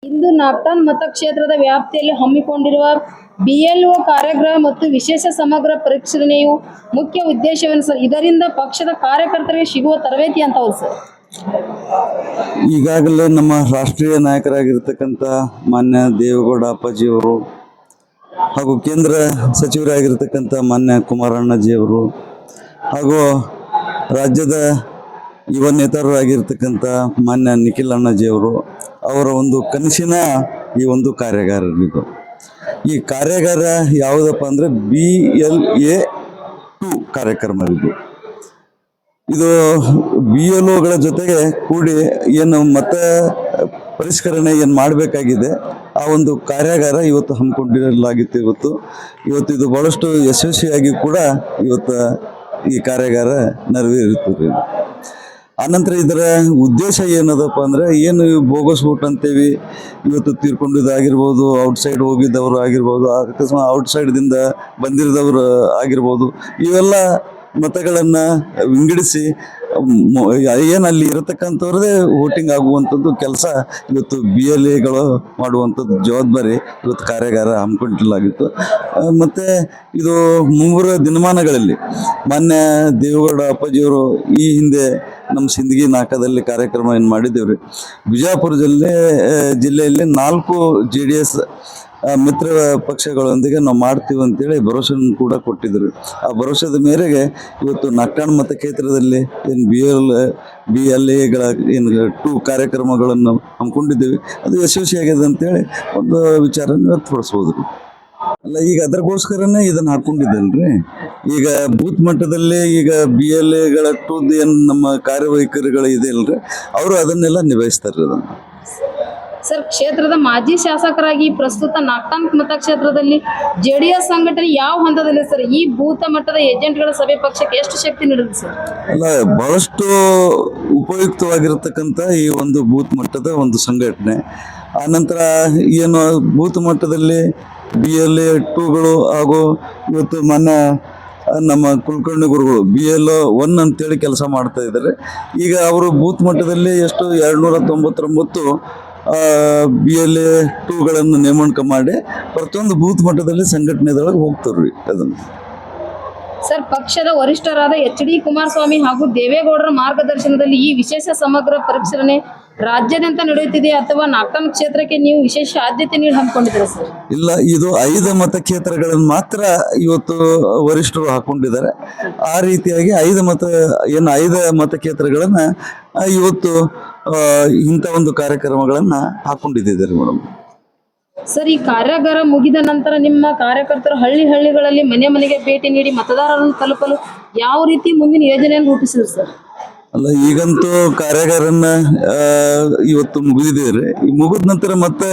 ಇಂದು ನಾಗ್ಟಾನ್ ಮತಕ್ಷೇತ್ರದ ವ್ಯಾಪ್ತಿಯಲ್ಲಿ ಹಮ್ಮಿಕೊಂಡಿರುವ ಬಿಎಲ್ಒ ಕಾರ್ಯಾಗಾರ ಮತ್ತು ವಿಶೇಷ ಸಮಗ್ರ ಪರಿಶೀಲನೆಯು ಮುಖ್ಯ ಉದ್ದೇಶವೇನು ಸರ್? ಇದರಿಂದ ಪಕ್ಷದ ಕಾರ್ಯಕರ್ತರಿಗೆ ಸಿಗುವ ತರಬೇತಿ ಅಂತವು ಸರ್? ಈಗಾಗಲೇ ನಮ್ಮ ರಾಷ್ಟ್ರೀಯ ನಾಯಕರಾಗಿರ್ತಕ್ಕಂಥ ಮಾನ್ಯ ದೇವೇಗೌಡ ಅಪ್ಪಾಜಿಯವರು ಹಾಗೂ ಕೇಂದ್ರ ಸಚಿವರಾಗಿರ್ತಕ್ಕಂಥ ಮಾನ್ಯ ಕುಮಾರಣ್ಣಜಿಯವರು ಹಾಗೂ ರಾಜ್ಯದ ಯುವ ನೇತಾರರಾಗಿರ್ತಕ್ಕಂಥ ಮಾನ್ಯ ನಿಖಿಲ್ ಅಣ್ಣಜಿಯವರು ಅವರ ಒಂದು ಕನಸಿನ ಈ ಒಂದು ಕಾರ್ಯಾಗಾರ ಇದು. ಈ ಕಾರ್ಯಾಗಾರ ಯಾವುದಪ್ಪ ಅಂದರೆ BLA-2 ಕಾರ್ಯಕ್ರಮ ಇದು BLOಗಳ ಜೊತೆಗೆ ಕೂಡಿ ಏನು ಮತ ಪರಿಷ್ಕರಣೆ ಏನು ಮಾಡಬೇಕಾಗಿದೆ ಆ ಒಂದು ಕಾರ್ಯಾಗಾರ ಇವತ್ತು ಹಮ್ಮಿಕೊಂಡಿರಲಾಗಿತ್ತು. ಇವತ್ತು ಇದು ಭಾಳಷ್ಟು ಯಶಸ್ವಿಯಾಗಿ ಕೂಡ ಇವತ್ತು ಈ ಕಾರ್ಯಾಗಾರ ನೆರವೇರುತ್ತದೆ. ಆನಂತರ ಇದರ ಉದ್ದೇಶ ಏನದಪ್ಪ ಅಂದರೆ ಏನು ಬೋಗಸ್ ವೋಟ್ ಅಂತೇವಿ, ಇವತ್ತು ತೀರ್ಕೊಂಡಿದ್ದಾಗಿರ್ಬೋದು, ಔಟ್ಸೈಡ್ ಹೋಗಿದ್ದವರು ಆಗಿರ್ಬೋದು, ಅಕಸ್ಮಾತ್ ಔಟ್ಸೈಡ್ದಿಂದ ಬಂದಿರೋದವರು ಆಗಿರ್ಬೋದು, ಇವೆಲ್ಲ ಮತಗಳನ್ನು ವಿಂಗಡಿಸಿ ಏನು ಅಲ್ಲಿ ಇರತಕ್ಕಂಥವ್ರದೇ ವೋಟಿಂಗ್ ಆಗುವಂಥದ್ದು ಕೆಲಸ ಇವತ್ತು BLAಗಳು ಮಾಡುವಂಥದ್ದು ಜವಾಬ್ದಾರಿ ಇವತ್ತು ಕಾರ್ಯಾಗಾರ ಹಮ್ಮಿಕೊಂಡಿರಲಾಗಿತ್ತು. ಮತ್ತು ಇದು ಮುಂಬರುವ ದಿನಮಾನಗಳಲ್ಲಿ ಮಾನ್ಯ ದೇವೇಗೌಡ ಅಪ್ಪಾಜಿಯವರು ಈ ಹಿಂದೆ ನಮ್ಮ ಸಿಂದಗಿ ನಾಕದಲ್ಲಿ ಕಾರ್ಯಕ್ರಮ ಏನು ಮಾಡಿದ್ದೇವೆ ರೀ. ಬಿಜಾಪುರ ಜಿಲ್ಲೆಯಲ್ಲಿ 4 JDS ಮಿತ್ರ ಪಕ್ಷಗಳೊಂದಿಗೆ ನಾವು ಮಾಡ್ತೀವಿ ಅಂತೇಳಿ ಭರವಸೆಯನ್ನು ಕೂಡ ಕೊಟ್ಟಿದ್ದರು. ಆ ಭರವಸೆದ ಮೇರೆಗೆ ಇವತ್ತು ನಾಗ್ಟಾನ್ ಮತಕ್ಷೇತ್ರದಲ್ಲಿ ಏನು BLAಗಳ ಏನು 2 ಕಾರ್ಯಕ್ರಮಗಳನ್ನು ಹಮ್ಮಿಕೊಂಡಿದ್ದೇವೆ. ಅದು ಯಶಸ್ವಿಯಾಗಿದೆ ಅಂತೇಳಿ ಒಂದು ವಿಚಾರನ ವ್ಯಕ್ತಪಡಿಸ್ಬೋದು ರೀ. ಅಲ್ಲ, ಈಗ ಅದಕ್ಕೋಸ್ಕರನೇ ಇದನ್ನು ಹಾಕ್ಕೊಂಡಿದ್ದಲ್ರಿ. ಈಗ ಬೂತ್ ಮಟ್ಟದಲ್ಲಿ ಈಗ BLAಗಳ 2 ಏನು ನಮ್ಮ ಕಾರ್ಯವೈಖರಿಗಳು ಇದೆ ಅಲ್ರಿ, ಅವರು ಅದನ್ನೆಲ್ಲ ನಿಭಾಯಿಸ್ತಾರೆ. ಅದನ್ನು ಸರ್, ಕ್ಷೇತ್ರದ ಮಾಜಿ ಶಾಸಕರಾಗಿ ಪ್ರಸ್ತುತ ನಾಗ್ಟಾನ್ ಮತಕ್ಷೇತ್ರದಲ್ಲಿ JDS ಸಂಘಟನೆ ಯಾವ ಹಂತದಲ್ಲಿ ಸರ್? ಈ ಬೂತ್ ಮಟ್ಟದ ಏಜೆಂಟ್ಗಳ ಸಭೆ ಪಕ್ಷಕ್ಕೆ ಎಷ್ಟು ಶಕ್ತಿ ನೀಡಿದೆ ಸರ್? ಅಲ್ಲ, ಬಹಳಷ್ಟು ಉಪಯುಕ್ತವಾಗಿರ್ತಕ್ಕಂಥ ಈ ಒಂದು ಬೂತ್ ಮಟ್ಟದ ಒಂದು ಸಂಘಟನೆ. ಆನಂತರ ಏನು ಬೂತ್ ಮಟ್ಟದಲ್ಲಿ BLA-2ಗಳು ಹಾಗೂ ಇವತ್ತು ನಮ್ಮ ಕುಲಕರ್ಣಿ ಗುರುಗಳು BLO-1 ಅಂತೇಳಿ ಕೆಲಸ ಮಾಡ್ತಾ ಇದ್ದಾರೆ. ಈಗ ಅವರು ಬೂತ್ ಮಟ್ಟದಲ್ಲಿ ಎಷ್ಟು 299 BLA-2ಗಳನ್ನು ನೇಮಕ ಮಾಡಿ ಪ್ರತಿಯೊಂದು ಬೂತ್ ಮಟ್ಟದಲ್ಲಿ ಸಂಘಟನೆದೊಳಗೆ ಹೋಗ್ತಾರ್ರಿ. ಅದನ್ನು ಸರ್, ಪಕ್ಷದ ವರಿಷ್ಠರಾದ HD ಕುಮಾರಸ್ವಾಮಿ ಹಾಗೂ ದೇವೇಗೌಡರ ಮಾರ್ಗದರ್ಶನದಲ್ಲಿ ಈ ವಿಶೇಷ ಸಮಗ್ರ ಪರಿಶೀಲನೆ ರಾಜ್ಯಾದ್ಯಂತ ನಡೆಯುತ್ತಿದೆ ಅಥವಾ ನಾಗ್ಟಾನ್ ಕ್ಷೇತ್ರಕ್ಕೆ ನೀವು ವಿಶೇಷ ಆದ್ಯತೆ ನೀಡಿ ಹಮ್ಮಿಕೊಂಡಿದ್ದೀರಾ ಸರ್? ಇಲ್ಲ, ಇದು 5 ಮತಕ್ಷೇತ್ರಗಳನ್ನು ಮಾತ್ರ ಇವತ್ತು ವರಿಷ್ಠರು ಹಾಕೊಂಡಿದ್ದಾರೆ. ಆ ರೀತಿಯಾಗಿ 5 ಮತಕ್ಷೇತ್ರಗಳನ್ನು ಇವತ್ತು ಇಂಥ ಒಂದು ಕಾರ್ಯಕ್ರಮಗಳನ್ನು ಹಾಕೊಂಡಿದ್ದಾರೆ ಮೇಡಮ್. ಸರ್, ಈ ಕಾರ್ಯಾಗಾರ ಮುಗಿದ ನಂತರ ನಿಮ್ಮ ಕಾರ್ಯಕರ್ತರು ಹಳ್ಳಿಗಳಲ್ಲಿ ಮನೆಗೆ ಭೇಟಿ ನೀಡಿ ಮತದಾರರನ್ನು ತಲುಪಲು ಯಾವ ರೀತಿ ಮುಂದಿನ ಯೋಜನೆಯನ್ನು ರೂಪಿಸಿದ್ರು ಸರ್? ಅಲ್ಲ, ಈಗಂತೂ ಕಾರ್ಯಾಗಾರನ ಇವತ್ತು ಮುಗಿದಿದೆ. ಈ ಮುಗಿದ ನಂತರ ಮತ್ತೆ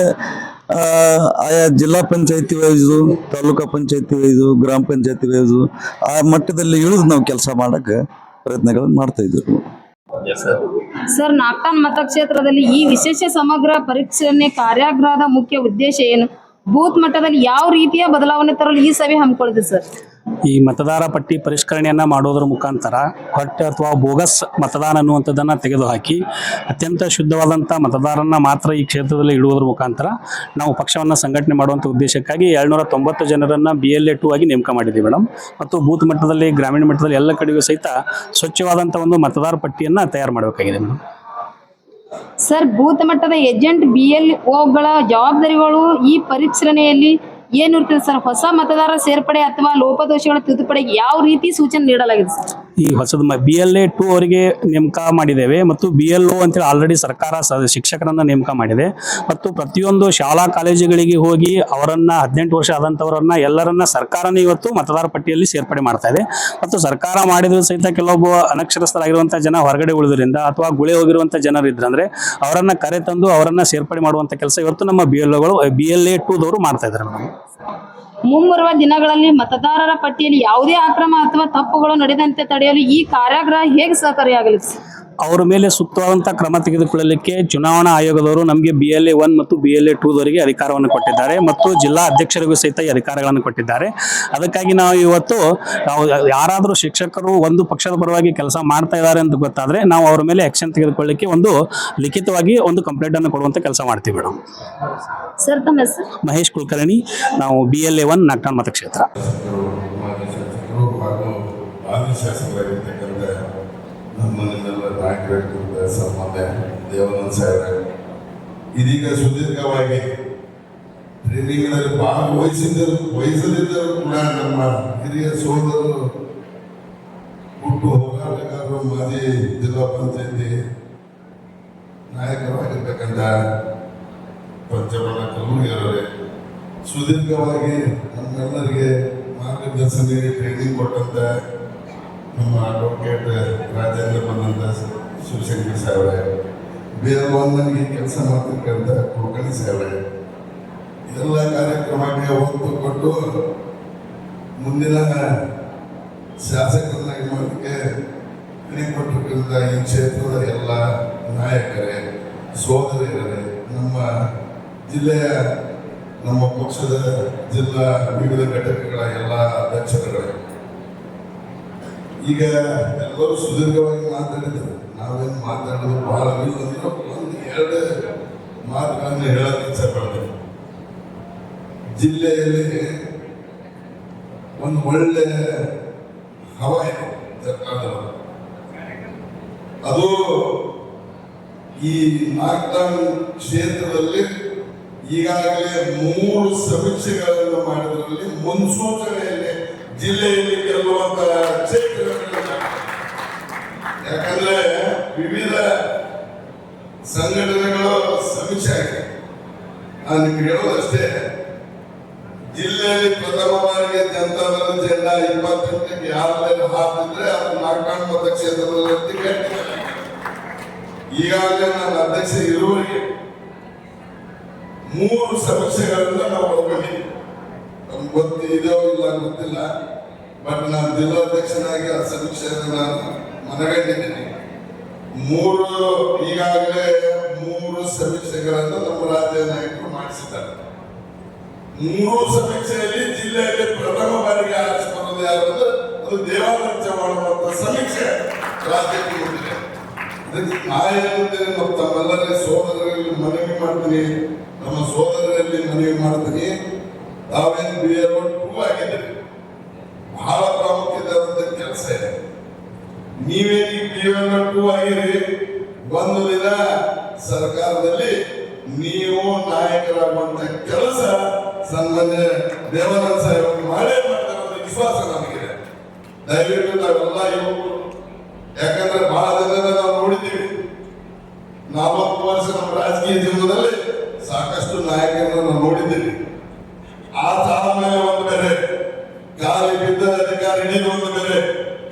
ಆಯಾ ಜಿಲ್ಲಾ ಪಂಚಾಯತಿ ವೈಸು, ತಾಲೂಕಾ ಪಂಚಾಯತಿ ವೈಸು, ಗ್ರಾಮ ಪಂಚಾಯತಿ ವೈಸು ಆ ಮಟ್ಟದಲ್ಲಿ ಇಳಿದು ನಾವು ಕೆಲಸ ಮಾಡೋಕ್ಕೆ ಪ್ರಯತ್ನಗಳನ್ನು ಮಾಡ್ತಾ ಇದ್ದೀವಿ. ಸರ್, ನಾಗ್ಟಾನ್ ಮತಕ್ಷೇತ್ರದಲ್ಲಿ ಈ ವಿಶೇಷ ಸಮಗ್ರ ಪರಿಶೀಲನೆ ಕಾರ್ಯಾಗಾರದ ಮುಖ್ಯ ಉದ್ದೇಶ ಏನು? ಬೂತ್ ಮಟ್ಟದಲ್ಲಿ ಯಾವ ರೀತಿಯ ಬದಲಾವಣೆ ತರಲು ಈ ಸಭೆ ಹಮ್ಮಿಕೊಳ್ಳಿದೆ ಸರ್? ಈ ಮತದಾರ ಪಟ್ಟಿ ಪರಿಷ್ಕರಣೆಯನ್ನ ಮಾಡೋದ್ರ ಮುಖಾಂತರ ಹೊಟ್ಟೆ ಅಥವಾ ಬೋಗಸ್ ಮತದಾನ ಅನ್ನುವಂಥದ್ದನ್ನು ತೆಗೆದುಹಾಕಿ ಅತ್ಯಂತ ಶುದ್ಧವಾದಂಥ ಮತದಾರನ ಮಾತ್ರ ಈ ಕ್ಷೇತ್ರದಲ್ಲಿ ಇಡುವುದರ ಮುಖಾಂತರ ನಾವು ಪಕ್ಷವನ್ನು ಸಂಘಟನೆ ಮಾಡುವಂಥ ಉದ್ದೇಶಕ್ಕಾಗಿ 290 ಜನರನ್ನು BLA-2 ಆಗಿ ನೇಮಕ ಮಾಡಿದ್ದೀವಿ ಮೇಡಮ್. ಮತ್ತು ಬೂತ್ ಮಟ್ಟದಲ್ಲಿ, ಗ್ರಾಮೀಣ ಮಟ್ಟದಲ್ಲಿ ಎಲ್ಲ ಕಡೆಗೂ ಸಹಿತ ಸ್ವಚ್ಛವಾದಂಥ ಒಂದು ಮತದಾರ ಪಟ್ಟಿಯನ್ನು ತಯಾರು ಮಾಡಬೇಕಾಗಿದೆ ಮೇಡಮ್. ಸರ್, ಬೂತ್ ಮಟ್ಟದ ಏಜೆಂಟ್ BLOಗಳ ಜವಾಬ್ದಾರಿಗಳು ಈ ಪರಿಶೀಲನೆಯಲ್ಲಿ ಏನಿರ್ತದೆ ಸರ್? ಹೊಸ ಮತದಾರ ಸೇರ್ಪಡೆ ಅಥವಾ ಲೋಪದೋಷಗಳ ತಿದ್ದುಪಡಿಗೆ ಯಾವ ರೀತಿ ಸೂಚನೆ ನೀಡಲಾಗಿದೆ ಸರ್? ಈ ಹೊಸದು BLA-2 ಅವರಿಗೆ ನೇಮಕ ಮಾಡಿದ್ದೇವೆ ಮತ್ತು BLO ಅಂತೇಳಿ ಆಲ್ರೆಡಿ ಸರ್ಕಾರ ಶಿಕ್ಷಕರನ್ನ ನೇಮಕ ಮಾಡಿದೆ. ಮತ್ತು ಪ್ರತಿಯೊಂದು ಶಾಲಾ ಕಾಲೇಜುಗಳಿಗೆ ಹೋಗಿ ಅವರನ್ನ 18 ವರ್ಷ ಆದಂಥವರನ್ನ ಎಲ್ಲರನ್ನ ಸರ್ಕಾರನೇ ಇವತ್ತು ಮತದಾರ ಪಟ್ಟಿಯಲ್ಲಿ ಸೇರ್ಪಡೆ ಮಾಡ್ತಾ ಇದೆ. ಮತ್ತು ಸರ್ಕಾರ ಮಾಡಿದ್ರು ಸಹಿತ ಕೆಲವೊಬ್ಬ ಅನಕ್ಷರಸ್ಥರಾಗಿರುವಂಥ ಜನ ಹೊರಗಡೆ ಉಳಿದ್ರಿಂದ ಅಥವಾ ಗುಳೆ ಹೋಗಿರುವಂಥ ಜನರು ಇದ್ರಂದ್ರೆ ಅವರನ್ನ ಕರೆ ತಂದು ಅವರನ್ನ ಸೇರ್ಪಡೆ ಮಾಡುವಂಥ ಕೆಲಸ ಇವತ್ತು ನಮ್ಮ BLA-2ದವರು ಮಾಡ್ತಾ ಇದ್ದಾರೆ ಮೇಡಮ್. ಮುಂಬರುವ ದಿನಗಳಲ್ಲಿ ಮತದಾರರ ಪಟ್ಟಿಯಲ್ಲಿ ಯಾವುದೇ ಅಕ್ರಮ ಅಥವಾ ತಪ್ಪುಗಳು ನಡೆದಂತೆ ತಡೆಯಲು ಈ ಕಾರ್ಯಾಗಾರ ಹೇಗೆ ಸಹಕಾರಿಯಾಗಲಿದೆ? ಅವರ ಮೇಲೆ ಸೂಕ್ತವಾದಂಥ ಕ್ರಮ ತೆಗೆದುಕೊಳ್ಳಲಿಕ್ಕೆ ಚುನಾವಣಾ ಆಯೋಗದವರು ನಮಗೆ BLA 1 ಮತ್ತು BLA 2ದವರಿಗೆ ಅಧಿಕಾರವನ್ನು ಕೊಟ್ಟಿದ್ದಾರೆ ಮತ್ತು ಜಿಲ್ಲಾ ಅಧ್ಯಕ್ಷರಿಗೂ ಸಹಿತ ಈ ಅಧಿಕಾರಗಳನ್ನು ಕೊಟ್ಟಿದ್ದಾರೆ. ಅದಕ್ಕಾಗಿ ನಾವು ಇವತ್ತು ಯಾರಾದರೂ ಶಿಕ್ಷಕರು ಒಂದು ಪಕ್ಷದ ಪರವಾಗಿ ಕೆಲಸ ಮಾಡ್ತಾ ಇದ್ದಾರೆ ಅಂತ ಗೊತ್ತಾದರೆ ನಾವು ಅವರ ಮೇಲೆ ಆಕ್ಷನ್ ತೆಗೆದುಕೊಳ್ಳಲಿಕ್ಕೆ ಒಂದು ಲಿಖಿತವಾಗಿ ಒಂದು ಕಂಪ್ಲೇಂಟ್ ಅನ್ನು ಕೊಡುವಂಥ ಕೆಲಸ ಮಾಡ್ತೀವಿ ಮೇಡಮ್. ಸರ್ ತಮ್ಮ ಹೆಸರು? ಮಹೇಶ್ ಕುಲಕರ್ಣಿ, ನಾವು BLA 1 ನಾಗ್ಟಾನ್ ಮತಕ್ಷೇತ್ರ. ಹಾಗೂ ಆದಿಶಾಸಕರಾಗಿರ್ತಕ್ಕಂಥ ನಮ್ಮನ್ನೆಲ್ಲ ನಾಯಕರಾಗಿರ್ತಕ್ಕಂಥ ಸನ್ಮಾನ್ಯ ದೇವಾನಂದ ಸಾಹೇಬ್ರೆ, ಇದೀಗ ಸುದೀರ್ಘವಾಗಿ ಟ್ರೈನಿಂಗ್ನಲ್ಲಿ ವಹಿಸದಿದ್ದರೂ ಕೂಡ ನಮ್ಮ ಹಿರಿಯ ಸೋದರರು ಹುಟ್ಟು ಹೋರಾಟಗಾರರು ಮಾಜಿ ಜಿಲ್ಲಾ ಪಂಚಾಯತಿ ನಾಯಕರಾಗಿರ್ತಕ್ಕಂಥ ಪಂಚಬಲ ಕಲ್ಲೂರಿಯವರೇ ಸುದೀರ್ಘವಾಗಿ ನಮ್ಮೆಲ್ಲರಿಗೆ ಮಾರ್ಗದರ್ಶನ ಟ್ರೈನಿಂಗ್ ಕೊಟ್ಟಂತ ನಮ್ಮ ಅಡ್ವೊಕೇಟ್ ರಾಜೇಂದ್ರ ಬಂದಂತ ಶಿವಶಂಕರ್ ಸಾಹೇಬ್ರೆ, ಬೇರೆ ನನಗೆ ಕೆಲಸ ಮಾಡ್ತಕ್ಕಂಥ ಕುಲಕರ್ಣಿ ಸಾಹೇಬ್ರೆ, ಎಲ್ಲ ಕಾರ್ಯಕ್ರಮಕ್ಕೆ ಒತ್ತು ಕೊಟ್ಟು ಮುಂದಿನ ಶಾಸಕರನ್ನಾಗಿ ಮಾಡೋದಕ್ಕೆ ಕೊಟ್ಟಿರ್ತಕ್ಕಂಥ ಈ ಕ್ಷೇತ್ರದ ಎಲ್ಲ ನಾಯಕರೇ, ಸೋದರಿಯರೇ, ನಮ್ಮ ಜಿಲ್ಲೆಯ ನಮ್ಮ ಪಕ್ಷದ ಜಿಲ್ಲಾ ವಿವಿಧ ಘಟಕಗಳ ಎಲ್ಲ ಅಧ್ಯಕ್ಷರುಗಳೇ, ಈಗ ಎಲ್ಲರೂ ಸುದೀರ್ಘವಾಗಿ ಮಾತಾಡಿದ್ದಾರೆ. ನಾವೇನು ಮಾತಾಡೋದು ಬಹಳ ಇಲ್ಲ ಅಂದ್ರೆ ಒಂದು ಎರಡು ಮಾತುಗಳನ್ನು ಹೇಳಕ್ಕೆ ಇಚ್ಛೆ ಪಡ್ತೇನೆ. ಜಿಲ್ಲೆಯಲ್ಲಿ ಒಂದು ಒಳ್ಳೆ ಹವಾ ಇದೆ ಸರ್ಕಾರದವರು. ಅದು ಈ ನಾಗ್ಟಾನ್ ಕ್ಷೇತ್ರದಲ್ಲಿ ಈಗಾಗಲೇ 3 ಸಮೀಕ್ಷೆಗಳನ್ನು ಮಾಡಿದ್ರಲ್ಲಿ ಮುನ್ಸೂಚನೆಯಲ್ಲಿ ಜಿಲ್ಲೆಯಲ್ಲಿ ಗೆಲ್ಲುವಂತ ಕ್ಷೇತ್ರಗಳಿಲ್ಲ. ಯಾಕಂದ್ರೆ ವಿವಿಧ ಸಂಘಟನೆಗಳು ಸಮೀಕ್ಷೆ ಆಗಿದೆ. ನಿಮ್ಗೆ ಹೇಳೋದಷ್ಟೇ, ಜಿಲ್ಲೆಯಲ್ಲಿ ಪ್ರಥಮ ಬಾರಿಗೆ ಜನತಾದಳ ಜೆಂಡಾ 28ಕ್ಕೆ ಯಾರು ಹಾಕಿದ್ರೆ ಅದು ನಾಗ್ಟಾನ್ ಮತಕ್ಷೇತ್ರದಲ್ಲಿ ಟಿಕೆಟ್. ಈಗಾಗಲೇ ನನ್ನ ಅಧ್ಯಕ್ಷ ಇರುವವರಿಗೆ 3 ಸಮೀಕ್ಷೆಗಳನ್ನ ನಾವು ಒಳಗೊಂಡಿದ್ದೀವಿ. ನಮ್ಗೆ ಗೊತ್ತಿದೆಯೋ ಇಲ್ಲ ಗೊತ್ತಿಲ್ಲ, ಬಟ್ ನಾನು ಜಿಲ್ಲಾಧ್ಯಕ್ಷನಾಗಿ ಆ ಸಮೀಕ್ಷೆಯನ್ನು ನಾನು ಮನಗಂಡಿದ್ದೀನಿ. ಈಗಾಗಲೇ 3 ಸಮೀಕ್ಷೆಗಳನ್ನು ನಮ್ಮ ರಾಜ್ಯ ನಾಯಕರು ಮಾಡಿಸಿದ್ದಾರೆ. 3 ಸಮೀಕ್ಷೆಯಲ್ಲಿ ಜಿಲ್ಲೆಯಲ್ಲಿ ಪ್ರಥಮ ಬಾರಿಗೆ ಆರಿಸಿಕೊಳ್ಳೋದು ಯಾರಂದ್ರೆ ಅದು ದೇವಾನಂದ ಮಾಡುವಂತ ಸಮೀಕ್ಷೆ ರಾಜ್ಯಕ್ಕೆ ಬಂದಿದೆ. ಅದಕ್ಕೆ ನಾಯಕರಲ್ಲಿ ನಾವು ತಮ್ಮೆಲ್ಲರ ಸೋದರರಲ್ಲಿ ಮನವಿ ಮಾಡ್ತೀನಿ, ನಮ್ಮ ಸೋದರರಲ್ಲಿ ಮನವಿ ಮಾಡ್ತೀನಿ, ತಾವೇನು BLA 2 ಆಗಿದ್ದೀರಿ, ಬಹಳ ಪ್ರಾಮುಖ್ಯತೆ ಕೆಲಸ ಇದೆ. ನೀವೇನು BLA 2 ಆಗಿರಿ, ಒಂದು ದಿನ ಸರ್ಕಾರದಲ್ಲಿ ನೀವು ನಾಯಕರಾಗುವಂತ ಕೆಲಸ ಸನ್ಮಾನ್ಯ ದೇವಾನಂದ ಸಾಹೇಬ್ ಮಾಡೇ ಮಾಡ್ತಾರೆ ಅನ್ನೋ ವಿಶ್ವಾಸ ನಮಗಿದೆ. ದಯವಿಟ್ಟು ನಾವೆಲ್ಲ ಯುವಕರು, ಯಾಕಂದ್ರೆ ಬಹಳ ಜನ ನಾವು ನೋಡಿದ್ದೀವಿ, 40 ವರ್ಷ ನಮ್ಮ ರಾಜಕೀಯ ಜೀವನದಲ್ಲಿ ಸಾಕಷ್ಟು ನಾಯಕರನ್ನು ನಾವು ನೋಡಿದ್ದೀವಿ. ಆ ತಾಳ್ಮೆಯ ಒಂದು ಬೇರೆ, ಕಾಲಿ ಬಿದ್ದ ಅಧಿಕಾರ ಹಿಡಿದು ಒಂದು ಬೇರೆ,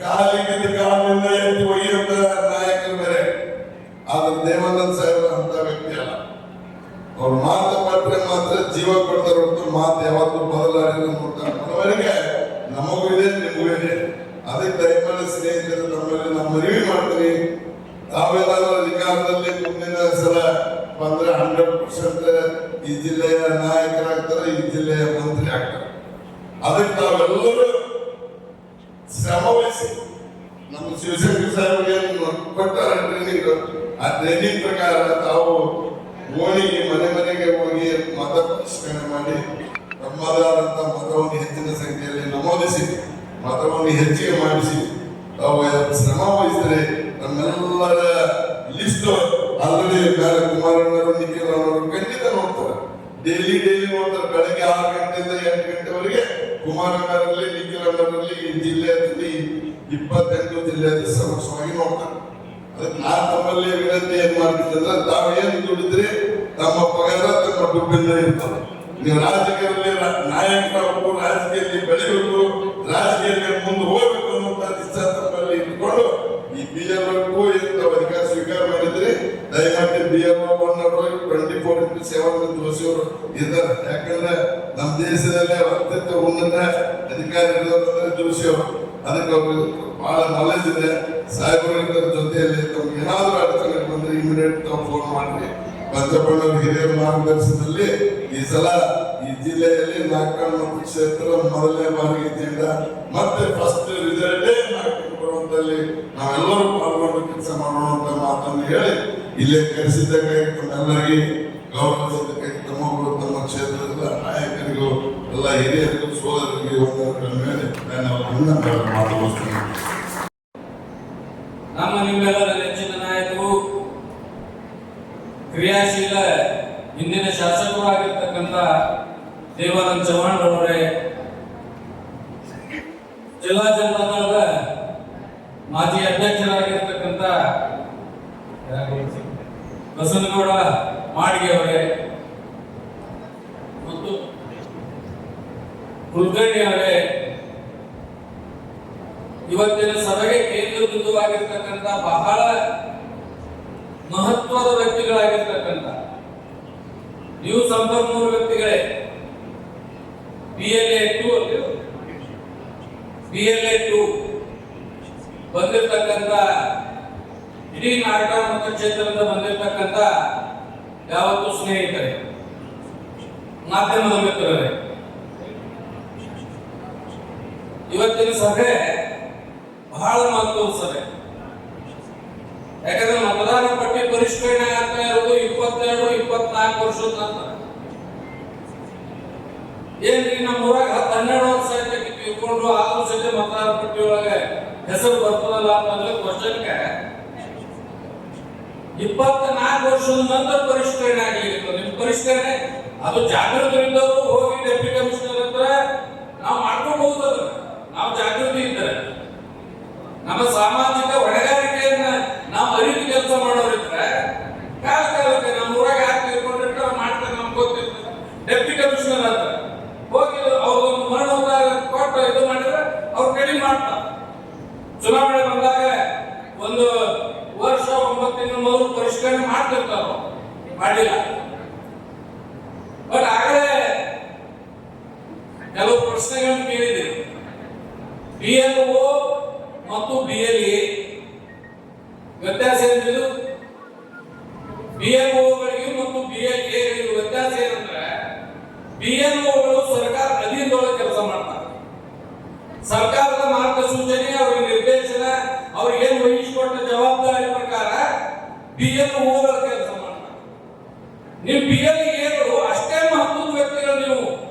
ಕಾಲಿ ಬಿದ್ದ ಕಾಲಿನಿಂದ ಎತ್ತಿ ಒಯ್ಯುವಂತ ನಾಯಕರು ಬೇರೆ. ಆದ್ರೆ ದೇವಾನಂದ ಸಾಹೇಬ್ ಅಂತ ವ್ಯಕ್ತಿ ಅಲ್ಲ. ಅವ್ರು ಮಾತು ಪಟ್ಟರೆ ಮಾತ್ರ ಜೀವ ಕೊಡ್ತಾರೆ ಹೊರತು ಮಾತು ಯಾವತ್ತೂ ಬದಲಾಗಿ ಮನವರಿಗೆ ನಮಗೂ ಇದೆ, ನಿಮಗೂ ಇದೆ. ಅದಕ್ಕೆ ದಯಮಾಡಿ ಸ್ನೇಹಿತರು ನಮ್ಮಲ್ಲಿ ನಾವು ಮನವಿ ಮಾಡ್ತೀನಿ, ತಾವೆಲ್ಲರೂ ಅಧಿಕಾರದಲ್ಲಿ ಮುಂದಿನ ಸಲ ಬಂದ್ರೆ 100% ಈ ಜಿಲ್ಲೆಯ ನಾಯಕರಾಗ್ತಾರೆ, ಈ ಜಿಲ್ಲೆಯ ಮಂತ್ರಿ ಆಗ್ತಾರೆ. ಅದಕ್ಕೆ ತಾವೆಲ್ಲರೂ ಶ್ರಮ ವಹಿಸಿ ನಮ್ಮ ಶಿವಶಂಕರ್ ಸಾಹೇಬ್ಗೆ ಕೊಟ್ಟಾರ ಟ್ರೈನಿಂಗ್, ಆ ಟ್ರೈನಿಂಗ್ ಪ್ರಕಾರ ತಾವು ಓಣಿಗೆ ಮನೆಗೆ ಹೋಗಿ ಮತ ಪರಿಷ್ಕರಣೆ ಮಾಡಿ ತಮ್ಮದಾದಂತ ಮತವನ್ನು ಹೆಚ್ಚಿನ ಸಂಖ್ಯೆಯಲ್ಲಿ ನಮೂದಿಸಿ ಮತವನ್ನು ಹೆಚ್ಚಿಗೆ ಮಾಡಿಸಿ ತಾವು ಶ್ರಮ ವಹಿಸಿದರೆ ನಮ್ಮೆಲ್ಲರ ಲಿಸ್ಟ್ ಆಲ್ರೆಡಿ ಕುಮಾರಣ್ಣವರು ನಿಖಿಲವರು ಖಂಡಿತ ನೋಡ್ತಾರೆ. ಡೈಲಿ ನೋಡ್ತಾರೆ. ಬೆಳಗ್ಗೆ 6 ಗಂಟೆಯಿಂದ 8 ಗಂಟೆವರೆಗೆ ಕುಮಾರಣ್ಣರಲ್ಲಿ ನಿಖಿಲಣ್ಣರಲ್ಲಿ ಈ ಜಿಲ್ಲೆಯಲ್ಲಿ 28 ಜಿಲ್ಲೆಯಲ್ಲಿ ಸಮಕ್ಷವಾಗಿ ನೋಡ್ತಾರೆ. ಅದಕ್ಕೆ ನಾನು ತಮ್ಮಲ್ಲಿ ವಿನಂತಿ ಏನ್ ಮಾಡ್ತೀನಿ ಅಂದ್ರೆ, ತಾವೇನು ದುಡಿದ್ರೆ ತಮ್ಮ ಪಗಾರ ತಮ್ಮ ದುಡ್ಡಿಂದ ಇರ್ತದೆ. ನೀವು ರಾಜಕೀಯದಲ್ಲಿ ನಾಯಕರಾಗಬೇಕು, ರಾಜಕೀಯದಲ್ಲಿ ಬೆಳೆಯಬೇಕು, ರಾಜಕೀಯದಲ್ಲಿ ಮುಂದೆ ಹೋಗ್ಬೇಕು ಅನ್ನುವಂತ ಇಚ್ಛಾ ತಮ್ಮಲ್ಲಿ ಇಟ್ಕೊಂಡು ಈ BLA 2 ಅಧಿಕಾರ ಸ್ವೀಕಾರ ಮಾಡಿದ್ರೆ ದಯಮಾಡಿ BLA 1 24/7 ಜೋಶಿಯವರು ಇದ್ದಾರೆ. ಯಾಕಂದ್ರೆ ನಮ್ಮ ದೇಶದಲ್ಲೇ ಅತ್ಯಂತ ಉನ್ನತ ಅಧಿಕಾರಿಗಳು ಜೋಶಿಯವರು, ಅದಕ್ಕೆ ಅವರು ಬಹಳ ನಾಲೆಜ್ ಇದೆ. ಸಾಹೇಬರ ಜೊತೆಯಲ್ಲಿ ತಮ್ಗೆ ಏನಾದರೂ ಅಡಚಣೆ ಬಂದ್ರೆ ಇಮಿಡಿಯೇಟ್ ತಾವು ಫೋನ್ ಮಾಡ್ರಿ. ಪಂಚಪಣ್ಣರ ಹಿರಿಯರ ಮಾರ್ಗದರ್ಶನದಲ್ಲಿ ಈ ಸಲ ಈ ಜಿಲ್ಲೆಯಲ್ಲಿ ನಾಗಕಲ್ ಮತ್ತು ಕ್ಷೇತ್ರ ಮೊದಲನೇ ಬಾರಿಗೆ ಇದ್ದಿಂದ ಮತ್ತೆ ಫಸ್ಟ್ ರಿಸಲ್ಟೇ ನಾಗಕಲ್ ಬರುವಂತಲ್ಲಿ ನಾವೆಲ್ಲರೂ ಪಾಲ್ಗೊಂಡು ಕೆಲಸ ಮಾಡೋಣ ಅಂತ ಮಾತನ್ನು ಹೇಳಿ ಇಲ್ಲೇ ಕರೆಸಿದ್ದಕ್ಕಾಗಿ ತಮ್ಮೆಲ್ಲರಿಗೆ ಗೌರವಿಸಿದ್ದಕ್ಕಾಗಿ ತಮಗೂ ತಮ್ಮ ಕ್ಷೇತ್ರದ ನಾಯಕರಿಗೂ ಎಲ್ಲ ಹಿರಿಯರಿಗೂ ಸೋದರರಿಗೆ ಒಂದರ ಮೇಲೆ ನಾನು ಮಾತುಕೊಳ್ತೇನೆ. ನಮ್ಮ ನಿಮ್ಮೆಲ್ಲರ ನೆಚ್ಚಿನ ನಾಯಕರು, ಕ್ರಿಯಾಶೀಲ ಹಿಂದಿನ ಶಾಸಕರು ಆಗಿರ್ತಕ್ಕಂಥ ದೇವಾನಂದ ಚವ್ಹಾಣ್ ಅವರೇ, ಜಿಲ್ಲಾ ಜನತಾದಳದ ಮಾಜಿ ಅಧ್ಯಕ್ಷರಾಗಿರ್ತಕ್ಕಂಥ ಬಸನಗೌಡ ಮಾಡಿಗೆ ಅವರೇ ಮತ್ತು ಕುಲಕರ್ಣಿ ಅವರೇ, ಇವತ್ತಿನ ಸಭೆಗೆ ಕೇಂದ್ರ ಬಿಂದುವಾಗಿರ್ತಕ್ಕಂಥ ಬಹಳ ಮಹತ್ವದ ವ್ಯಕ್ತಿಗಳಾಗಿರ್ತಕ್ಕಂಥ ನೀವು ಸಂಪನ್ಮೂಲ ವ್ಯಕ್ತಿಗಳೇ. BLA 2 ಬಂದಿರತಕ್ಕಂಥ ಇಡೀ ನಾಟಕ ಮತ್ತು ಕ್ಷೇತ್ರದಿಂದ ಬಂದಿರತಕ್ಕಂಥ ಯಾವತ್ತು ಸ್ನೇಹಿತರೆ, ಮಾಧ್ಯಮದ ಮಿತ್ರರೇ, ಇವತ್ತಿನ ಸಭೆ ಬಹಳ ಮಹತ್ವದ ಸಭೆ. ಯಾಕಂದ್ರೆ ಮತದಾರ ಪಟ್ಟಿ ಪರಿಷ್ಕರಣೆ ಆಗ್ತಾ ಇರೋದು 22-24 ವರ್ಷದ ನಂತರ. ಏನ್ರಿ ನಮ್ಮ ಊರಾಗ 10-12 ವರ್ಷ ಆಯ್ತು ತಿಳ್ಕೊಂಡು ಆದ್ರೂ ಸಹಿತ ಮತದಾರ ಪಟ್ಟಿ ಒಳಗೆ ಹೆಸರು ಬರ್ತದಲ್ಲ ಅಂತಂದ್ರೆ ಕ್ವಶನ್ಗೆ 24 ವರ್ಷದ ನಂತರ ಪರಿಷ್ಕರಣೆ ಆಗಲಿಕ್ಕೆ ನಿಮ್ ಪರಿಷ್ಕರಣೆ ಅದು ಜಾಗೃತರಿದ್ದವರು ಹೋಗಿ ಡೆಪ್ಟಿ ಕಮಿಷನರ್ ಹತ್ರ ನಾವು ಮಾಡ್ಕೋಬಹುದು. ಅದನ್ನ ನಾವು ಜಾಗೃತಿ ಇದ್ದರೆ ನಮ್ಮ ಸಾಮಾಜಿಕ ಹೊಣೆಗಾರಿಕೆಯನ್ನ ನಾವು ಅರಿತು ಕೆಲಸ ಮಾಡೋರಿದ್ರೆ ಕಾಲಕ್ಕೆ ನಮ್ಮ ಊರಾಗ ಯಾಕೆ ತಿಳ್ಕೊಂಡಿರ್ತಾರೆ ಮಾಡ್ತಾರೆ ನಮ್ಗೆ ಗೊತ್ತಿರ್ತದೆ. ಡೆಪ್ಟಿ ಕಮಿಷನರ್ ಅಂತ ಹೋಗಿ ಅವ್ರೊಂದು ಮರಣೋದ್ಧಾರ ಕೊಟ್ಟು ಇದು ಮಾಡಿದ್ರೆ ಅವ್ರು ಕಡಿಮೆ ಮಾಡ್ತಾರೆ. ಚುನಾವಣೆ ಬಂದಾಗ 1 ವರ್ಷ 9 ತಿಂಗಳ ಮೊದಲು ಪರಿಷ್ಕರಣೆ ಮಾಡ್ತಿರ್ತಾರ, ಮಾಡಿಲ್ಲ. ಬಟ್ ಆಗಲೇ ಕೆಲವು ಪ್ರಶ್ನೆಗಳನ್ನು ಕೇಳಿದೆ. BLO ಮತ್ತು BLA ವ್ಯತ್ಯಾಸ ಏನಿದು? BLOಗಳಿಗೆ ಮತ್ತು BLAಗಳಿಗೆ ವ್ಯತ್ಯಾಸ ಏನಂದ್ರೆ, BLOಗಳು ಸರ್ಕಾರ ಅಧೀನದೊಳಗೆ ಕೆಲಸ ಮಾಡ್ತಾರೆ. ಸರ್ಕಾರದ ಮಾರ್ಗಸೂಚನೆ, ಅವರ ನಿರ್ದೇಶನ, ಅವ್ರಿಗೆ ಏನು ವಹಿಸಿಕೊಟ್ಟ ಜವಾಬ್ದಾರಿ ಪ್ರಕಾರ BLOಗಳು ಕೆಲಸ ಮಾಡ್ತಾರೆ. ನೀವು BLAಗಳು ಅಷ್ಟೇ ಮಹತ್ವದ ವ್ಯಕ್ತಿಗಳು.